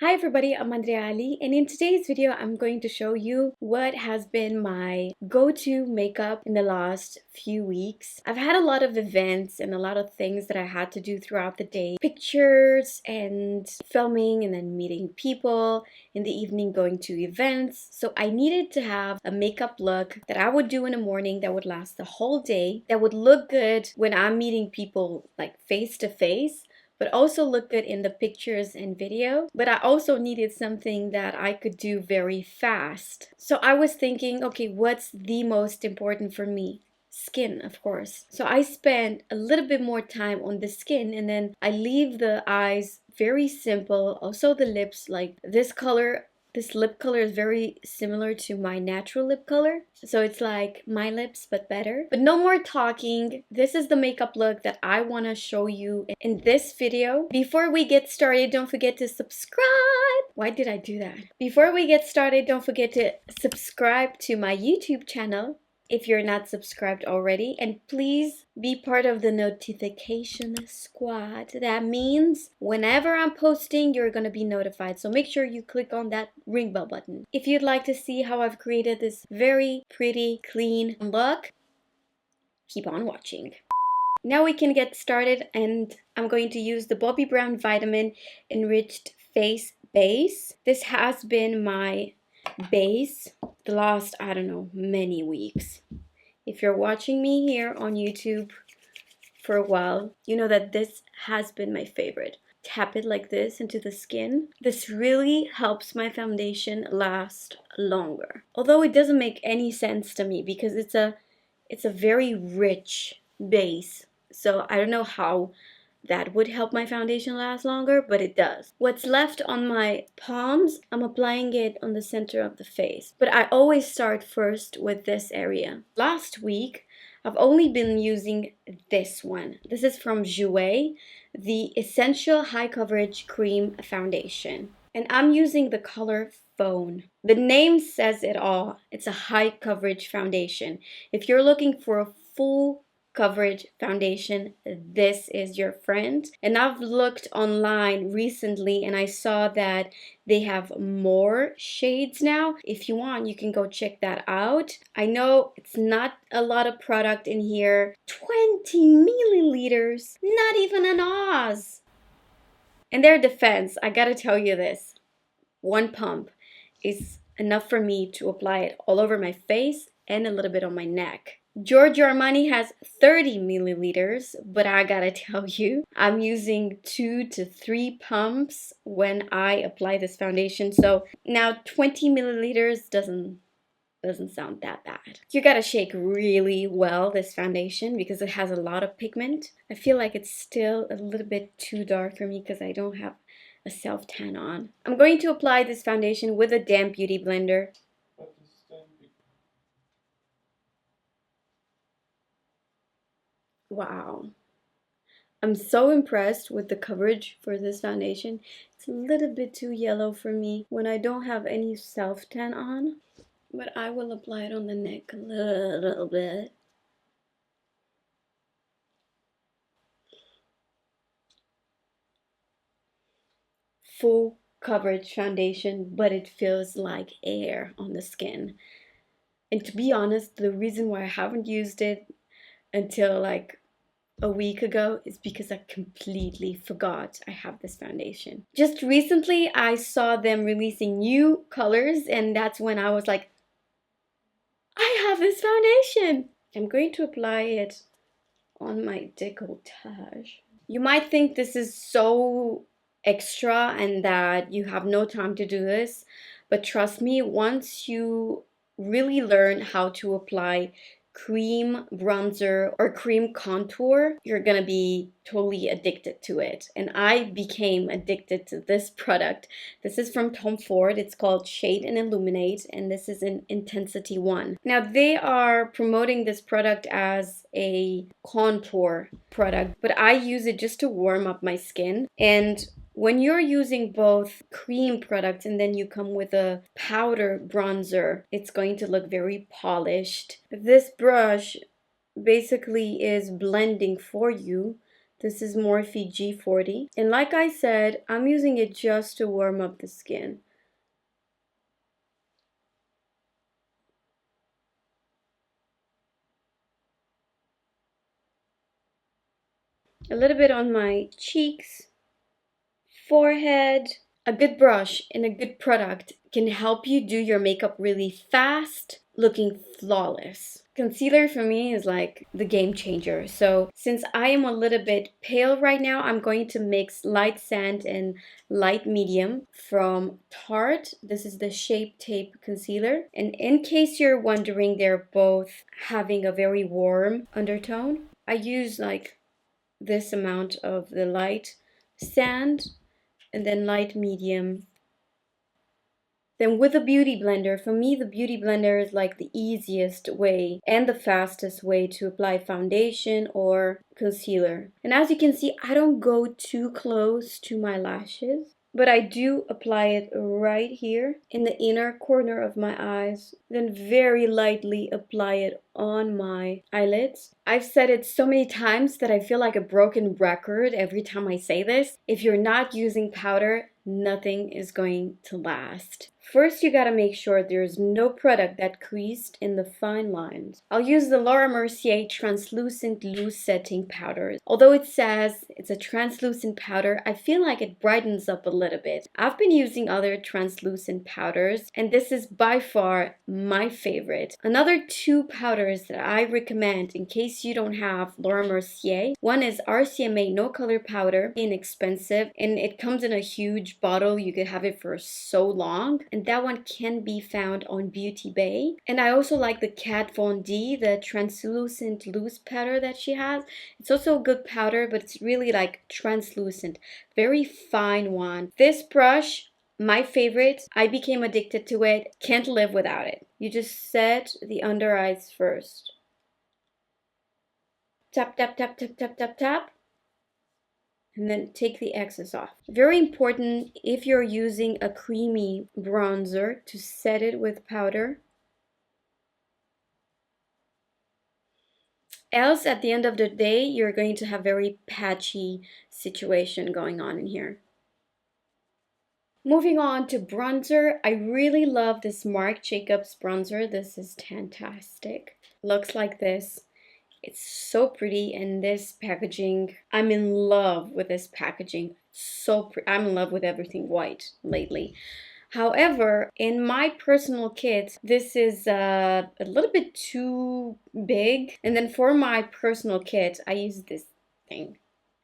Hi everybody, I'm Andreea, and in today's video I'm going to show you what has been my go-to makeup in the last few weeks. I've had a lot of events and a lot of things that I had to do throughout the day. Pictures and filming and then meeting people, in the evening going to events. So I needed to have a makeup look that I would do in the morning that would last the whole day, that would look good when I'm meeting people like face to face, but also look good in the pictures and video. But I also needed something that I could do very fast. So I was thinking, okay, what's the most important for me? Skin, of course. So I spent a little bit more time on the skin, and then I leave the eyes very simple. Also the lips, like this color. This lip color is very similar to my natural lip color. So it's like my lips, but better. But no more talking. This is the makeup look that I want to show you in this video. Before we get started, don't forget to subscribe. Why did I do that? Before we get started, don't forget to subscribe to my YouTube channel if you're not subscribed already, and please be part of the notification squad. That means whenever I'm posting, you're gonna be notified, so make sure you click on that ring bell button. If you'd like to see how I've created this very pretty clean look, keep on watching. Now we can get started, and I'm going to use the Bobbi Brown Vitamin Enriched Face Base. This has been my base the last, I don't know, many weeks. If you're watching me here on YouTube for a while, you know that this has been my favorite. Tap it like this into the skin. This really helps my foundation last longer. Although it doesn't make any sense to me because it's a very rich base. So I don't know how that would help my foundation last longer, but it does. What's left on my palms, I'm applying it on the center of the face. But I always start first with this area. Last week, I've only been using this one. This is from Zoeva, the Essential High Coverage Cream Foundation. And I'm using the color Phone. The name says it all. It's a high coverage foundation. If you're looking for a full coverage foundation, this is your friend. And I've looked online recently and I saw that they have more shades now. If you want, you can go check that out. I know it's not a lot of product in here. 20 milliliters, not even an Oz. In their defense, I gotta tell you this. One pump is enough for me to apply it all over my face and a little bit on my neck. Giorgio Armani has 30 milliliters, but I gotta tell you, I'm using 2 to 3 pumps when I apply this foundation. So now 20 milliliters doesn't sound that bad. You gotta shake really well this foundation because it has a lot of pigment. I feel like it's still a little bit too dark for me because I don't have a self-tan on. I'm going to apply this foundation with a damp beauty blender. Wow. I'm so impressed with the coverage for this foundation. It's a little bit too yellow for me when I don't have any self-tan on, but I will apply it on the neck a little bit. Full coverage foundation, but it feels like air on the skin. And to be honest, the reason why I haven't used it until like a week ago is because I completely forgot I have this foundation. Just recently I saw them releasing new colors, and that's when I was like, I have this foundation. I'm going to apply it on my décolletage. You might think this is so extra and that you have no time to do this, but trust me, once you really learn how to apply cream bronzer or cream contour, you're gonna be totally addicted to it. And I became addicted to this product. This is from Tom Ford. It's called Shade and Illuminate, and this is in Intensity 1. Now they are promoting this product as a contour product, but I use it just to warm up my skin. And when you're using both cream products and then you come with a powder bronzer, it's going to look very polished. This brush basically is blending for you This is Morphe G40. And like I said, I'm using it just to warm up the skin. A little bit on my cheeks, forehead. A good brush and a good product can help you do your makeup really fast, looking flawless. Concealer for me is like the game changer. So since I am a little bit pale right now, I'm going to mix light sand and light medium from Tarte. This is the Shape Tape Concealer. And in case you're wondering, they're both having a very warm undertone. I use like this amount of the light sand and then light medium. Then with a beauty blender, for me the beauty blender is like the easiest way and the fastest way to apply foundation or concealer. And as you can see, I don't go too close to my lashes, but I do apply it right here in the inner corner of my eyes, then very lightly apply it on my eyelids. I've said it so many times that I feel like a broken record every time I say this. If you're not using powder, nothing is going to last. First, you gotta make sure there's no product that creased in the fine lines. I'll use the Laura Mercier Translucent Loose Setting Powder. Although it says it's a translucent powder, I feel like it brightens up a little bit. I've been using other translucent powders, and this is by far my favorite. Another two powders that I recommend in case you don't have Laura Mercier. One is RCMA No Color Powder, inexpensive, and it comes in a huge bottle. You could have it for so long, and that one can be found on Beauty Bay. And I also like the Kat Von D, the translucent loose powder that she has. It's also a good powder, but it's really like translucent, very fine one. This brush, my favorite, I became addicted to it, can't live without it. You just set the under eyes first. Tap, tap, tap, tap, tap, tap, tap. And then take the excess off. Very important if you're using a creamy bronzer to set it with powder. Else at the end of the day, you're going to have very patchy situation going on in here. Moving on to bronzer, I really love this Marc Jacobs bronzer. This is fantastic. Looks like this. It's so pretty, and this packaging, I'm in love with this packaging. So pretty. I'm in love with everything white lately. However, in my personal kit, this is a little bit too big. And then for my personal kit, I use this thing.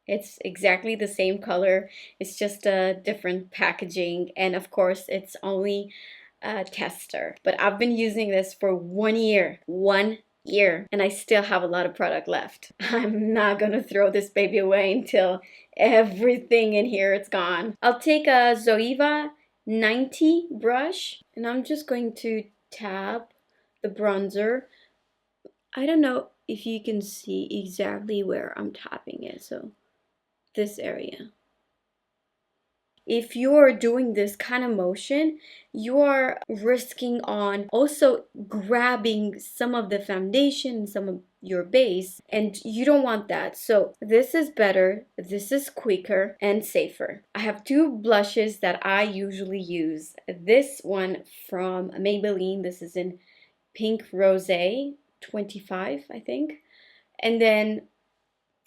It's exactly the same color. It's just a different packaging. And of course, it's only a tester. But I've been using this for 1 year. 1 year, and I still have a lot of product left. I'm not gonna throw this baby away until everything in here is gone. I'll take a Zoeva 90 brush, and I'm just going to tap the bronzer. I don't know if you can see exactly where I'm tapping it, so this area. If you're doing this kind of motion, you are risking on also grabbing some of the foundation, some of your base, and you don't want that. So this is better, this is quicker and safer. I have two blushes that I usually use. This one from Maybelline, this is in Pink Rosé 25, I think. And then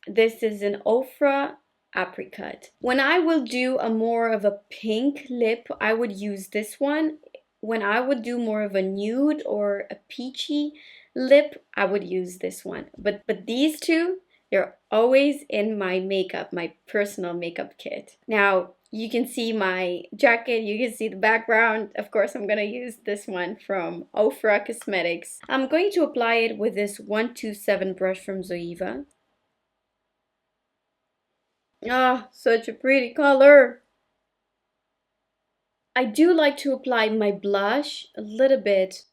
this is an Ofra Apricot. When I will do a more of a pink lip, I would use this one. When I would do more of a nude or a peachy lip, I would use this one. But these two, they're always in my makeup, my personal makeup kit. Now, you can see my jacket, you can see the background. Of course, I'm gonna use this one from Ofra Cosmetics. I'm going to apply it with this 127 brush from Zoeva. Ah, such a pretty color. I do like to apply my blush a little bit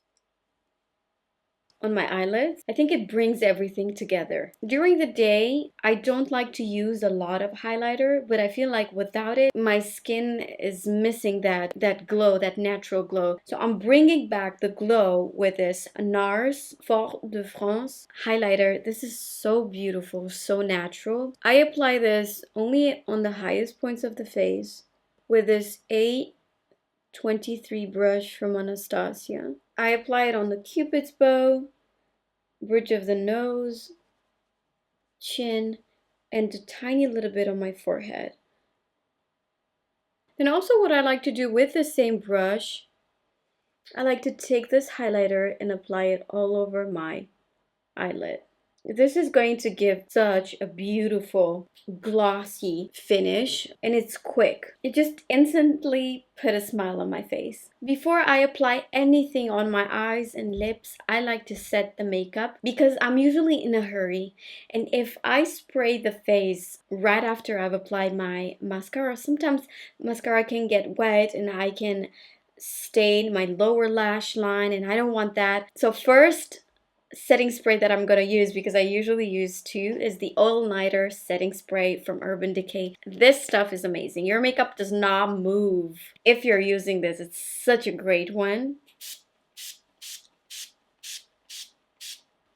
on my eyelids. I think it brings everything together. During the day, I don't like to use a lot of highlighter, but I feel like without it, my skin is missing that glow, that natural glow. So I'm bringing back the glow with this NARS Fort de France highlighter. This is so beautiful, so natural. I apply this only on the highest points of the face with this A23 brush from Anastasia. I apply it on the cupid's bow, bridge of the nose, chin, and a tiny little bit on my forehead. And also what I like to do with the same brush, I like to take this highlighter and apply it all over my eyelid. This is going to give such a beautiful glossy finish, and it's quick. It just instantly put a smile on my face. Before I apply anything on my eyes and lips, I like to set the makeup because I'm usually in a hurry, and if I spray the face right after I've applied my mascara, sometimes mascara can get wet and I can stain my lower lash line, and I don't want that. So first setting spray that I'm gonna use, because I usually use two, is the All Nighter setting spray from Urban Decay. This stuff is amazing. Your makeup does not move if you're using this. It's such a great one.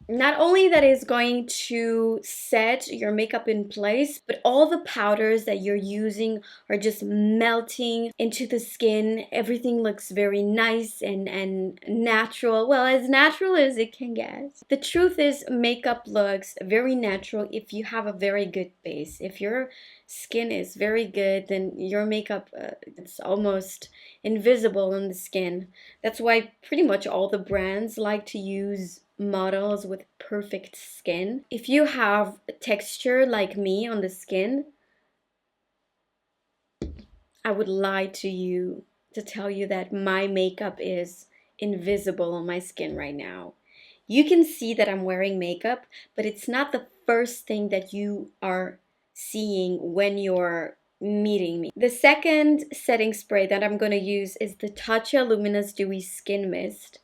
Not only that is going to set your makeup in place, but all the powders that you're using are just melting into the skin. Everything looks very nice and natural. Well, as natural as it can get. The truth is, makeup looks very natural if you have a very good base. If your skin is very good, then your makeup it's almost invisible on the skin. That's why pretty much all the brands like to use models with perfect skin. If you have texture like me on the skin, I would lie to you to tell you that my makeup is invisible on my skin right now. You can see that I'm wearing makeup, but it's not the first thing that you are seeing when you're meeting me. The second setting spray that I'm going to use is the Tatcha Luminous Dewy Skin Mist.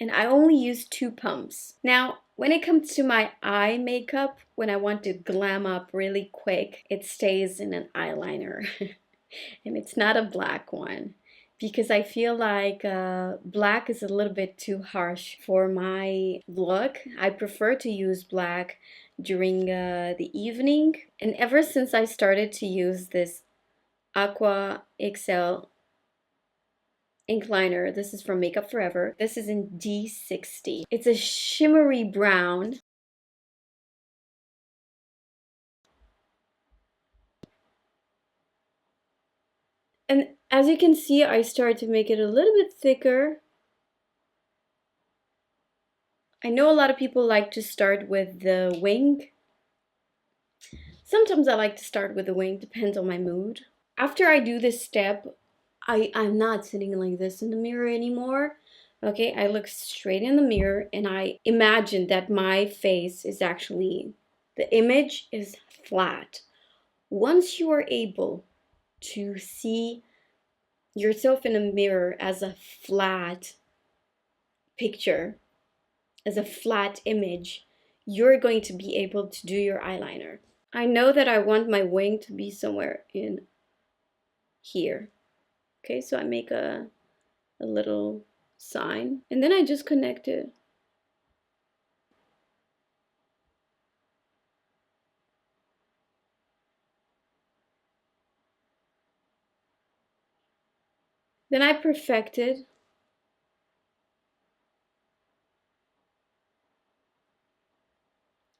And I only use 2 pumps. Now, when it comes to my eye makeup, when I want to glam up really quick, it stays in an eyeliner. And it's not a black one, because I feel like black is a little bit too harsh for my look. I prefer to use black during the evening. And ever since I started to use this Aqua XL ink liner, this is from Makeup Forever. This is in D60. It's a shimmery brown. And as you can see, I start to make it a little bit thicker. I know a lot of people like to start with the wing. Sometimes I like to start with the wing, depends on my mood. After I do this step, I'm not sitting like this in the mirror anymore. Okay, I look straight in the mirror and I imagine that my face is actually, the image is flat. Once you are able to see yourself in a mirror as a flat picture, as a flat image, you're going to be able to do your eyeliner. I know that I want my wing to be somewhere in here. Okay, so I make a little sign and then I just connect it. Then I perfect it.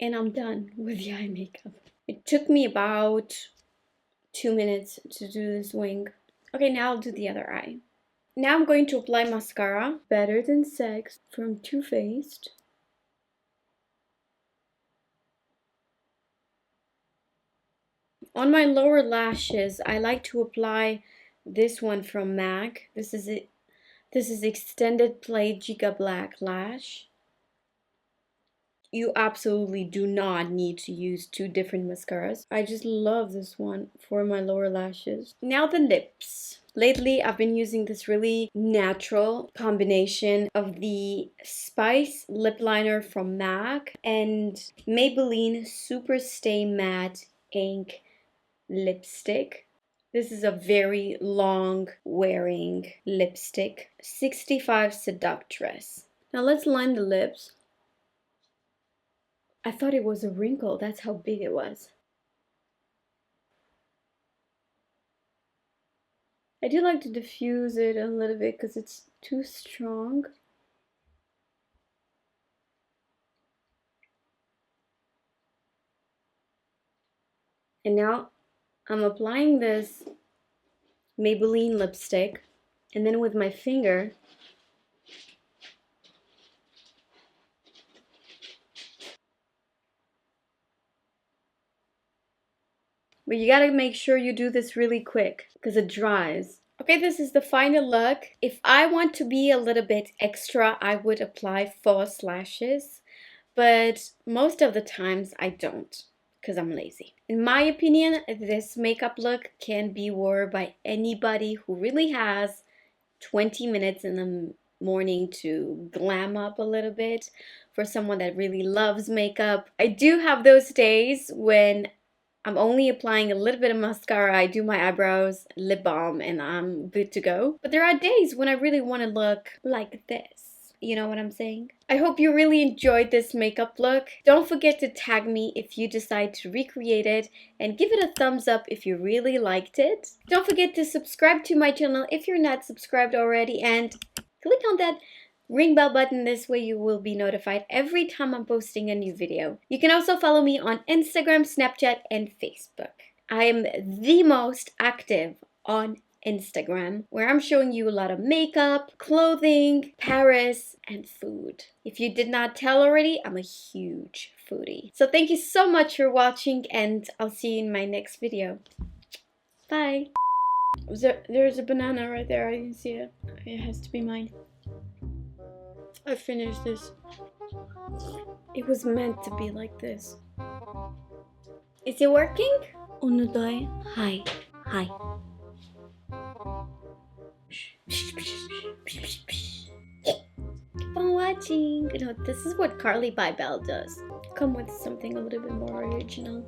And I'm done with the eye makeup. It took me about 2 minutes to do this wing. Okay, now I'll do the other eye. Now I'm going to apply mascara, Better Than Sex from Too Faced. On my lower lashes, I like to apply this one from MAC. This is it. This is Extended Play Giga Black Lash. You absolutely do not need to use two different mascaras. I just love this one for my lower lashes. Now the lips. Lately, I've been using this really natural combination of the Spice lip liner from MAC and Maybelline Super Stay Matte Ink lipstick. This is a very long wearing lipstick. 65 Seductress. Now let's line the lips. I thought it was a wrinkle. That's how big it was. I do like to diffuse it a little bit because it's too strong. And now I'm applying this Maybelline lipstick, and then with my finger, but you gotta make sure you do this really quick because it dries. Okay, this is the final look. If I want to be a little bit extra, I would apply false lashes, but most of the times I don't because I'm lazy. In my opinion, this makeup look can be worn by anybody who really has 20 minutes in the morning to glam up a little bit. For someone that really loves makeup, I do have those days when I'm only applying a little bit of mascara, I do my eyebrows, lip balm, and I'm good to go. But there are days when I really want to look like this. You know what I'm saying? I hope you really enjoyed this makeup look. Don't forget to tag me if you decide to recreate it, and give it a thumbs up if you really liked it. Don't forget to subscribe to my channel if you're not subscribed already, and click on that ring bell button. This way you will be notified every time I'm posting a new video. You can also follow me on Instagram, Snapchat, and Facebook. I am the most active on Instagram, where I'm showing you a lot of makeup, clothing, Paris, and food. If you did not tell already, I'm a huge foodie. So thank you so much for watching, and I'll see you in my next video. Bye! There's a banana right there, I didn't see it. It has to be mine. I finished this. It was meant to be like this. Is it working? Unuday. Hi. Hi. Keep on watching. You know, this is what Carly Bybel does. Come with something a little bit more original.